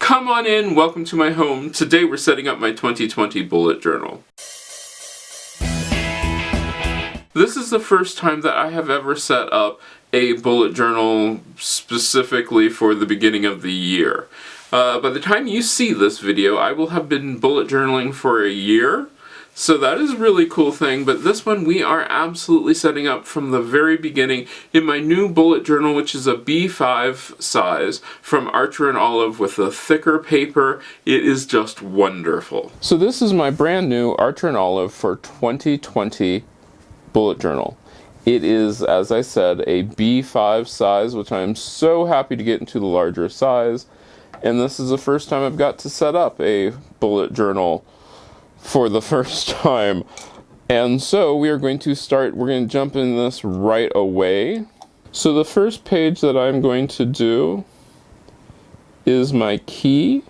Come on in, welcome to my home. Today we're setting up my 2020 bullet journal. This is the first time that I have ever set up a bullet journal specifically for the beginning of the year. By the time you see this video, I will have been bullet journaling for a year. So that is a really cool thing, but this one we are absolutely setting up from the very beginning in my new bullet journal, which is a B5 size from Archer and Olive with a thicker paper. It is just wonderful. So this is my brand new Archer and Olive for 2020 bullet journal. It is, as I said, a B5 size, which I am so happy to get into the larger size. And this is the first time I've got to set up a bullet journal for the first time. And so we are going to jump in this right away. So the first page that I'm going to do is my key.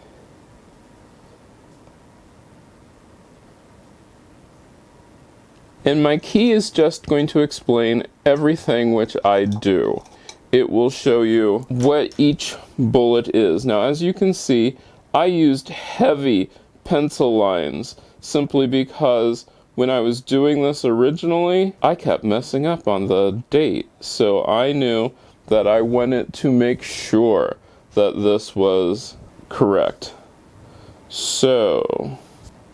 And my key is just going to explain everything which I do. It will show you what each bullet is. Now, as you can see, I used heavy pencil lines simply because when I was doing this originally, I kept messing up on the date. So I knew that I wanted to make sure that this was correct. So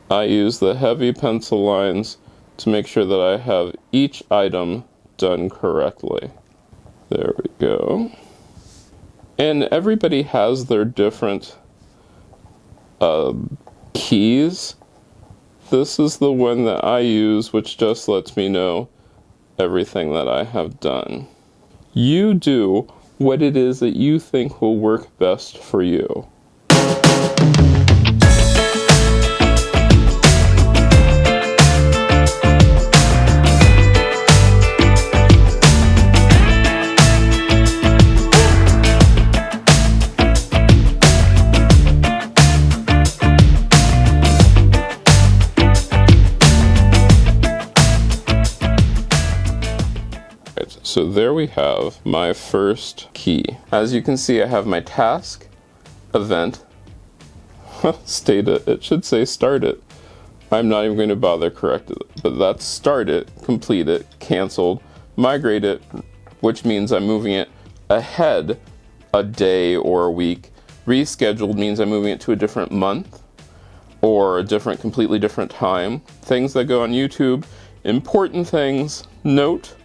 I use the heavy pencil lines to make sure that I have each item done correctly. There we go. And everybody has their different keys. This is the one that I use, which just lets me know everything that I have done. You do what it is that you think will work best for you. So there we have my first key. As you can see, I have my task, event, state it. It should say start it. I'm not even going to bother correct it, but that's start it, complete it, canceled, migrate it, which means I'm moving it ahead a day or a week. Rescheduled means I'm moving it to a different month or a completely different time. Things that go on YouTube, important things, note.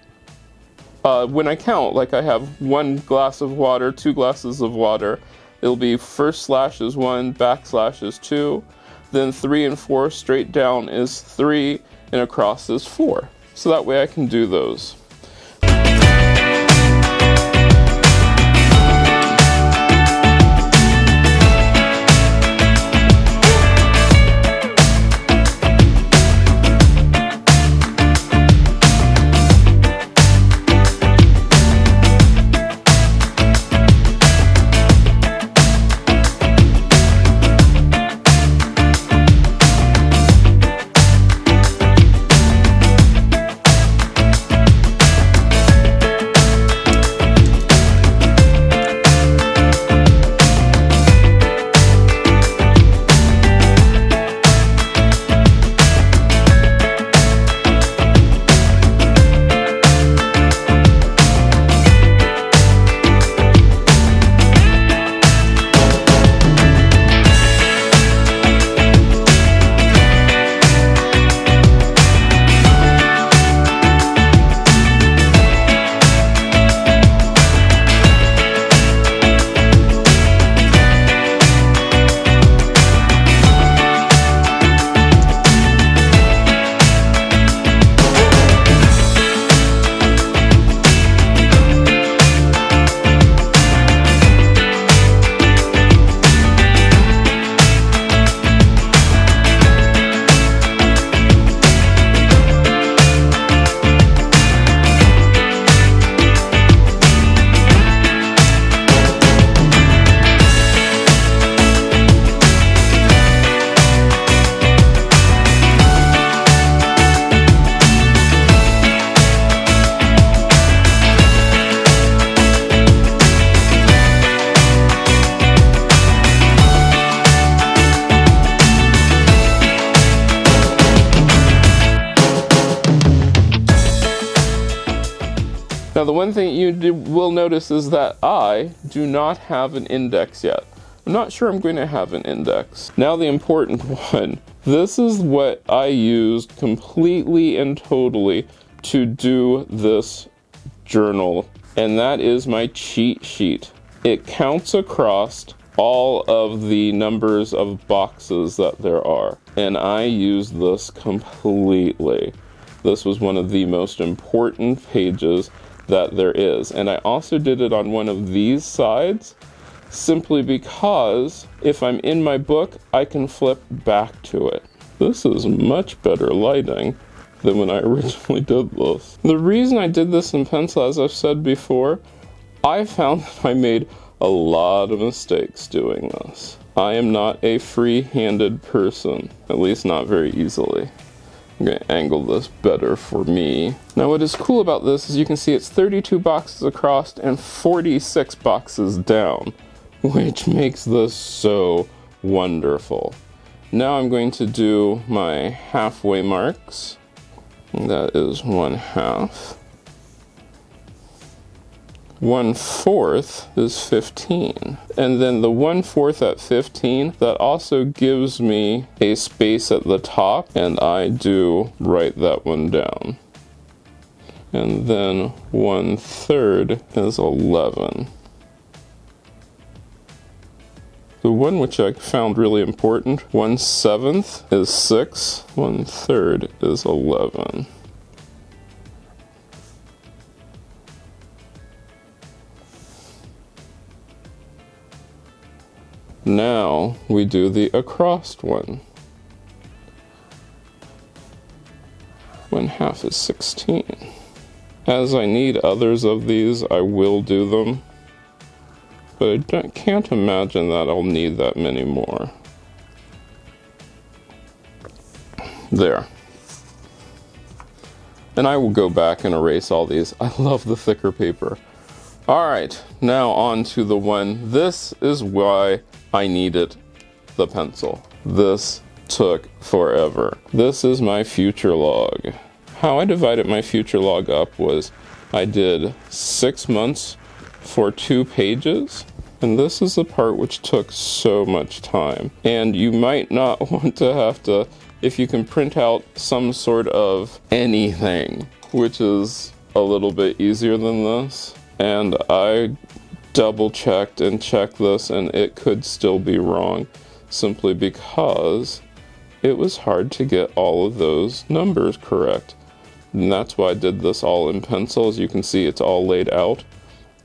When I count, like I have 1 glass of water, 2 glasses of water, it'll be first slash is 1, backslash is 2, then 3 and 4 straight down is 3, and across is 4. So that way I can do those. Now the one thing you will notice is that I do not have an index yet. I'm not sure I'm going to have an index. Now the important one. This is what I used completely and totally to do this journal, and that is my cheat sheet. It counts across all of the numbers of boxes that there are, and I used this completely. This was one of the most important pages that there is, and I also did it on one of these sides simply because if I'm in my book, I can flip back to it. This is much better lighting than when I originally did this. The reason I did this in pencil, as I've said before, I found that I made a lot of mistakes doing this. I am not a free-handed person, at least not very easily. I'm going to angle this better for me. Now what is cool about this is you can see it's 32 boxes across and 46 boxes down, which makes this so wonderful. Now I'm going to do my halfway marks. That is 1/2. 1/4 is 15. And then the 1/4 at 15, that also gives me a space at the top, and I do write that one down. And then 1/3 is 11. The one which I found really important, 1/7 is 6, 1/3 is 11. Now we do the across one. 1/2 is 16. As I need others of these, I will do them. But I can't imagine that I'll need that many more. There. And I will go back and erase all these. I love the thicker paper. Alright, now on to the one. This is why I needed the pencil. This took forever. This is my future log. How I divided my future log up was I did 6 months for 2 pages, and this is the part which took so much time. And you might not want to have to, if you can print out some sort of anything, which is a little bit easier than this. And I double checked and checked this, and it could still be wrong simply because it was hard to get all of those numbers correct. And that's why I did this all in pencil. As you can see, it's all laid out.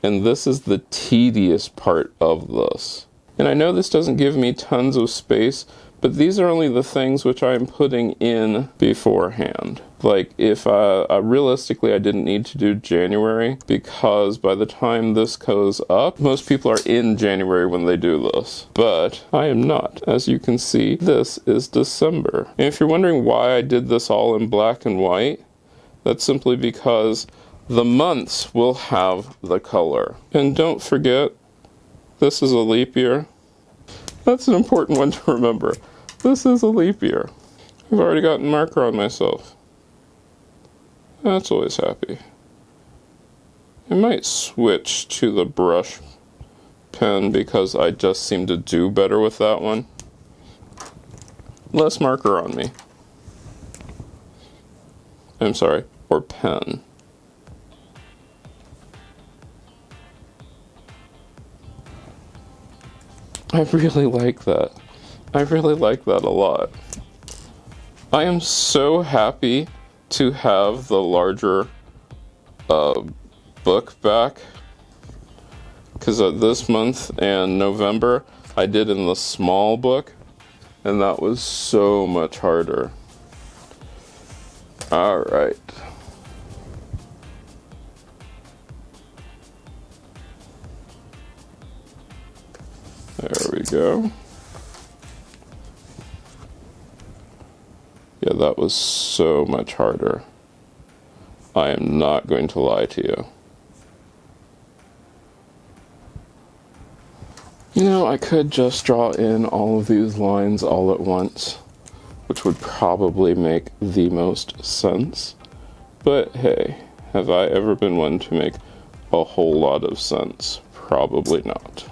And this is the tedious part of this. And I know this doesn't give me tons of space, but these are only the things which I'm putting in beforehand. Like if realistically I didn't need to do January, because by the time this goes up, most people are in January when they do this. But I am not. As you can see, this is December. And if you're wondering why I did this all in black and white, that's simply because the months will have the color. And don't forget, this is a leap year. That's an important one to remember. This is a leap year. I've already gotten marker on myself. That's always happy. I might switch to the brush pen because I just seem to do better with that one. Less marker on me. I'm sorry, or pen. I really like that. I really like that a lot. I am so happy to have the larger book back, because this month and November I did in the small book, and that was so much harder. Alright. There we go. Yeah, that was so much harder. I am not going to lie to you. You know, I could just draw in all of these lines all at once, which would probably make the most sense. But hey, have I ever been one to make a whole lot of sense. Probably not.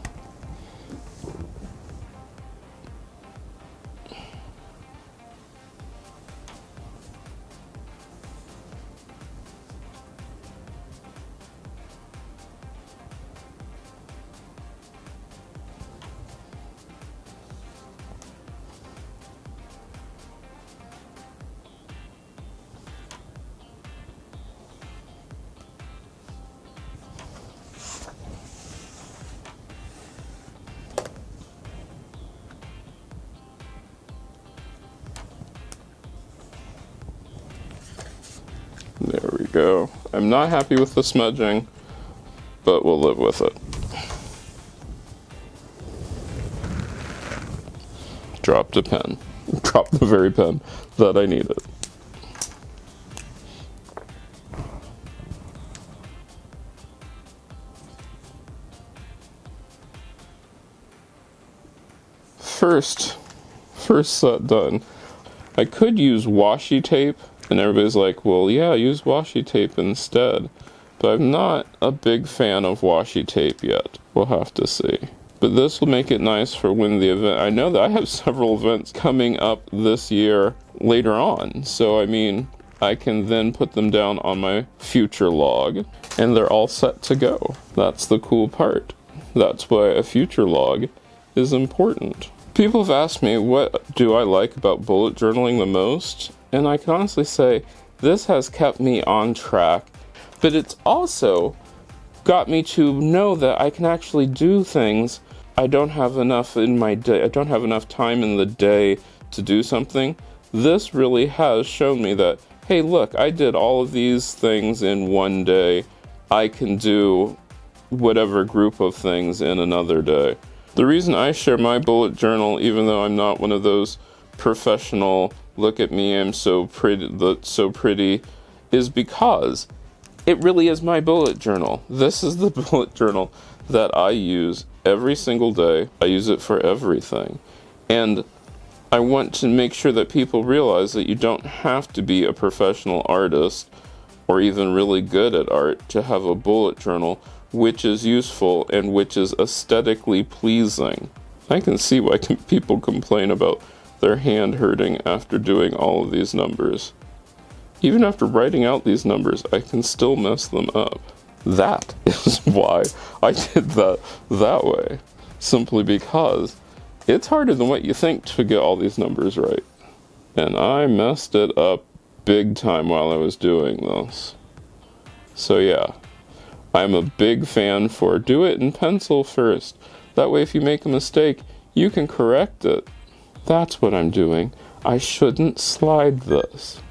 There we go. I'm not happy with the smudging, but we'll live with it. Dropped a pen. Dropped the very pen that I needed. First set done. I could use washi tape, and everybody's like, well, yeah, use washi tape instead. But I'm not a big fan of washi tape yet. We'll have to see. But this will make it nice for when the event, I know that I have several events coming up this year later on. So, I mean, I can then put them down on my future log, and they're all set to go. That's the cool part. That's why a future log is important. People have asked me, what do I like about bullet journaling the most? And I can honestly say, this has kept me on track, but it's also got me to know that I can actually do things. I don't have enough in my day, I don't have enough time in the day to do something. This really has shown me that, hey, look, I did all of these things in one day. I can do whatever group of things in another day. The reason I share my bullet journal, even though I'm not one of those professional, look at me, I'm so pretty, is because it really is my bullet journal. This is the bullet journal that I use every single day. I use it for everything. And I want to make sure that people realize that you don't have to be a professional artist or even really good at art to have a bullet journal which is useful and which is aesthetically pleasing. I can see why people complain about their hand hurting after doing all of these numbers. Even after writing out these numbers, I can still mess them up. That is why I did that way. Simply because it's harder than what you think to get all these numbers right. And I messed it up big time while I was doing this. So yeah, I'm a big fan for do it in pencil first. That way if you make a mistake, you can correct it. That's what I'm doing. I shouldn't slide this.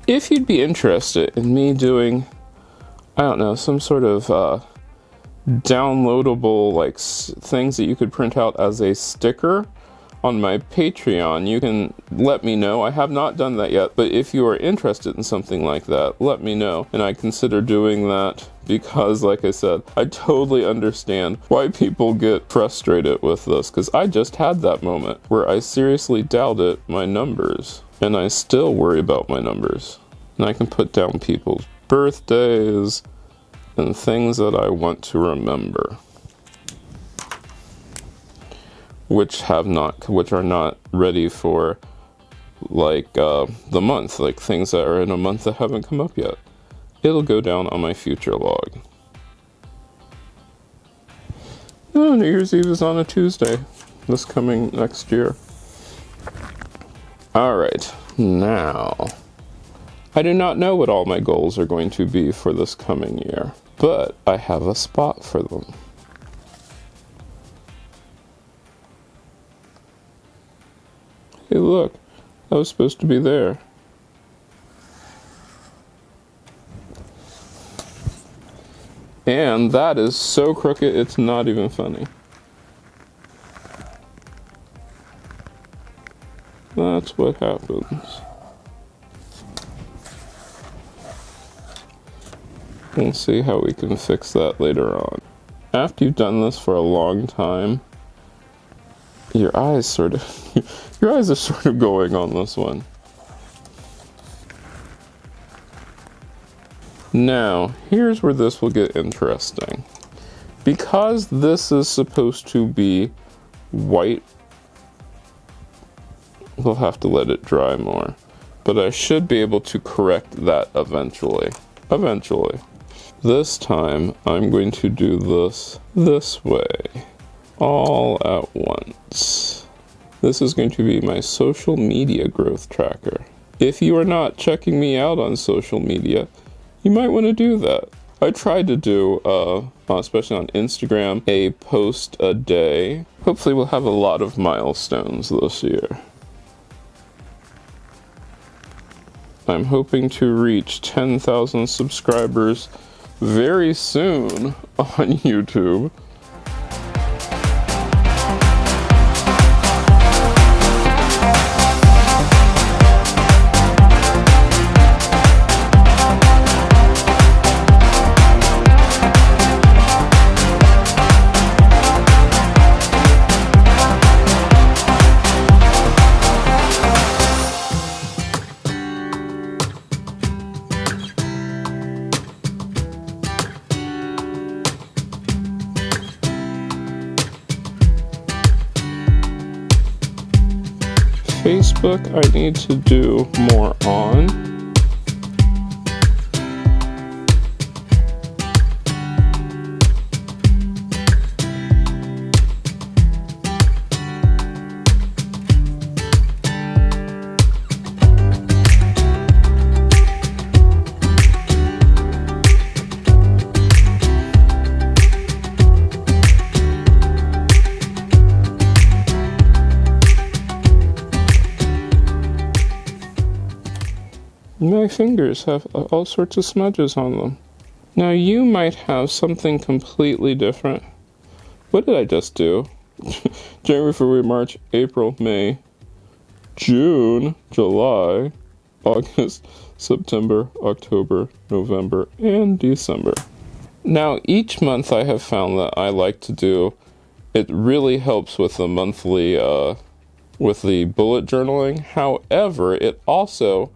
If you'd be interested in me doing, I don't know, some sort of downloadable things that you could print out as a sticker on my Patreon, you can let me know. I have not done that yet, but if you are interested in something like that, let me know, and I consider doing that because, like I said, I totally understand why people get frustrated with this, because I just had that moment where I seriously doubted my numbers, and I still worry about my numbers. And I can put down people's birthdays and things that I want to remember, which are not ready for the month, like things that are in a month that haven't come up yet. It'll go down on my future log. Oh, New Year's Eve is on a Tuesday, this coming next year. Alright, now, I do not know what all my goals are going to be for this coming year, but I have a spot for them. look, that was supposed to be there. And that is so crooked, it's not even funny. That's what happens. We'll see how we can fix that later on. After you've done this for a long time, your eyes are sort of going on this one. Now, here's where this will get interesting. Because this is supposed to be white, we'll have to let it dry more. But I should be able to correct that eventually. This time, I'm going to do this way, all at once. This is going to be my social media growth tracker. If you are not checking me out on social media, you might want to do that. I tried to do, especially on Instagram, a post a day. Hopefully we'll have a lot of milestones this year. I'm hoping to reach 10,000 subscribers very soon on YouTube. Facebook, I need to do more on. My fingers have all sorts of smudges on them. Now you might have something completely different. What did I just do? January, February, March, April, May, June, July, August, September, October, November, and December. Now each month I have found that I like to do, it really helps with the monthly, with the bullet journaling. However, it also,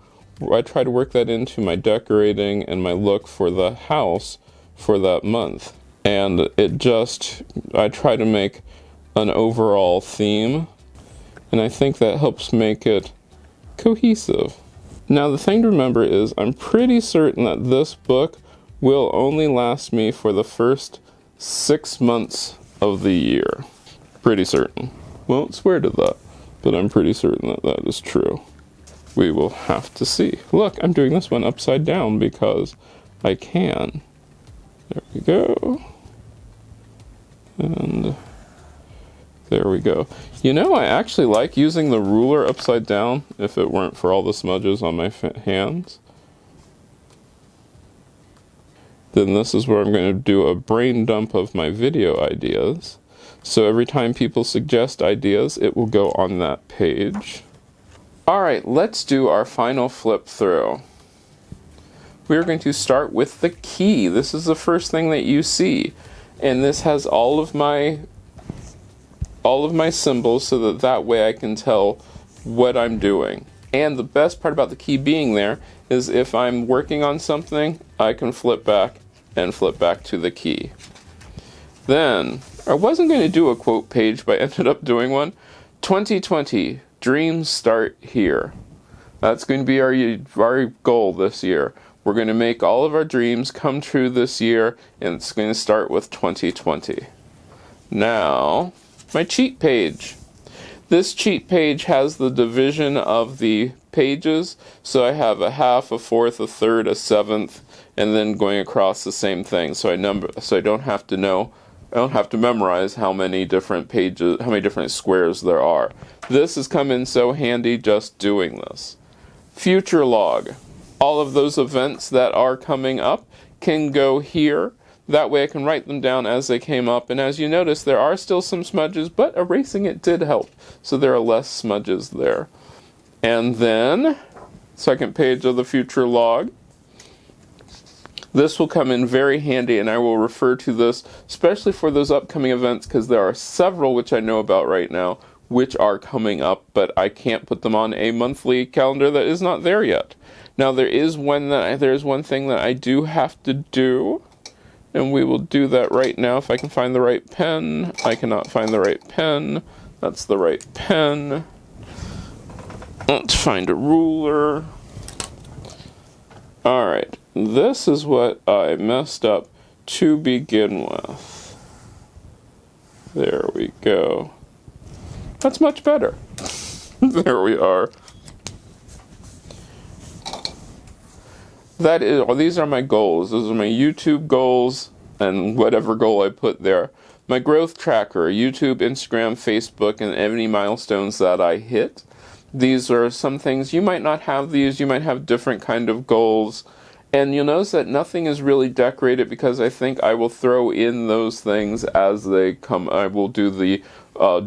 I try to work that into my decorating and my look for the house for that month. And I try to make an overall theme, and I think that helps make it cohesive. Now the thing to remember is I'm pretty certain that this book will only last me for the first 6 months of the year. Pretty certain. Won't swear to that, but I'm pretty certain that that is true. We will have to see. Look, I'm doing this one upside down because I can. There we go. And there we go. You know, I actually like using the ruler upside down if it weren't for all the smudges on my hands. Then this is where I'm going to do a brain dump of my video ideas. So every time people suggest ideas, it will go on that page. Alright, let's do our final flip through. We're going to start with the key. This is the first thing that you see. And this has all of my symbols so that way I can tell what I'm doing. And the best part about the key being there is if I'm working on something, I can flip back and flip back to the key. Then, I wasn't going to do a quote page, but I ended up doing one. 2020. Dreams start here. That's going to be our goal this year. We're going to make all of our dreams come true this year, and it's going to start with 2020. Now, my cheat page. This cheat page has the division of the pages, so I have a half, a fourth, a third, a seventh, and then going across the same thing, so I don't have to know I don't have to memorize how many different pages, how many different squares there are. This has come in so handy just doing this. Future log. All of those events that are coming up can go here. That way I can write them down as they came up, and as you notice there are still some smudges, but erasing it did help, so there are less smudges there. And then, second page of the future log. This will come in very handy, and I will refer to this especially for those upcoming events, because there are several which I know about right now which are coming up, but I can't put them on a monthly calendar that is not there yet. Now there is one thing that I do have to do, and we will do that right now. If I can find the right pen. I cannot find the right pen. That's the right pen. Let's find a ruler. Alright, this is what I messed up to begin with. There we go. That's much better. There we are. These are my goals. Those are my YouTube goals and whatever goal I put there. My growth tracker, YouTube, Instagram, Facebook, and any milestones that I hit. These are some things, you might not have these, you might have different kind of goals. And you'll notice that nothing is really decorated because I think I will throw in those things as they come. I will do the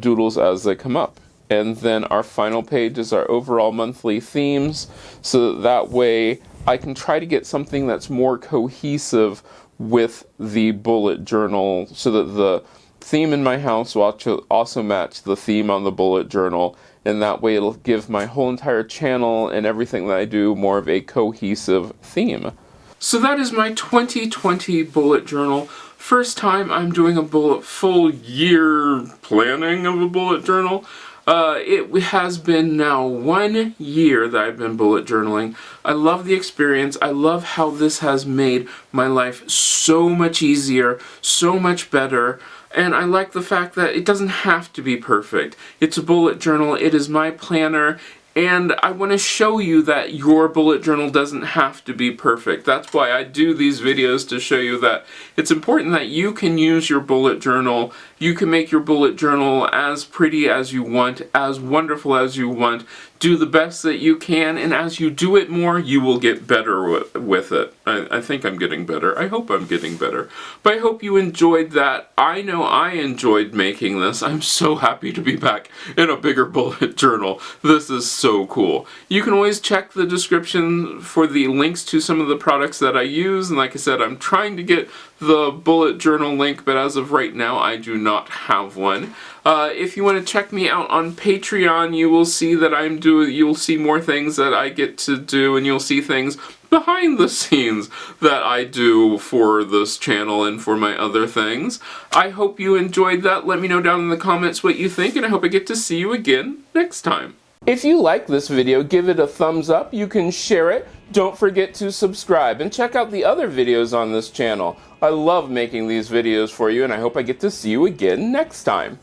doodles as they come up. And then our final page is our overall monthly themes, so that way I can try to get something that's more cohesive with the bullet journal, so that the theme in my house will also match the theme on the bullet journal, and that way it'll give my whole entire channel and everything that I do more of a cohesive theme. So that is my 2020 bullet journal. First time I'm doing a full year planning of a bullet journal. It has been now 1 year that I've been bullet journaling. I love the experience. I love how this has made my life so much easier, so much better. And I like the fact that it doesn't have to be perfect. It's a bullet journal. It is my planner. And I want to show you that your bullet journal doesn't have to be perfect. That's why I do these videos, to show you that it's important that you can use your bullet journal. You can make your bullet journal as pretty as you want, as wonderful as you want. Do the best that you can, and as you do it more, you will get better with it. I think I'm getting better. I hope I'm getting better. But I hope you enjoyed that. I know I enjoyed making this. I'm so happy to be back in a bigger bullet journal. This is so cool. You can always check the description for the links to some of the products that I use, and like I said, I'm trying to get the bullet journal link, but as of right now I do not have one. If you want to check me out on Patreon, you will see that you'll see more things that I get to do, and you'll see things behind the scenes that I do for this channel and for my other things. I hope you enjoyed that. Let me know down in the comments what you think, and I hope I get to see you again next time. If you like this video, give it a thumbs up. You can share it. Don't forget to subscribe and check out the other videos on this channel. I love making these videos for you, and I hope I get to see you again next time.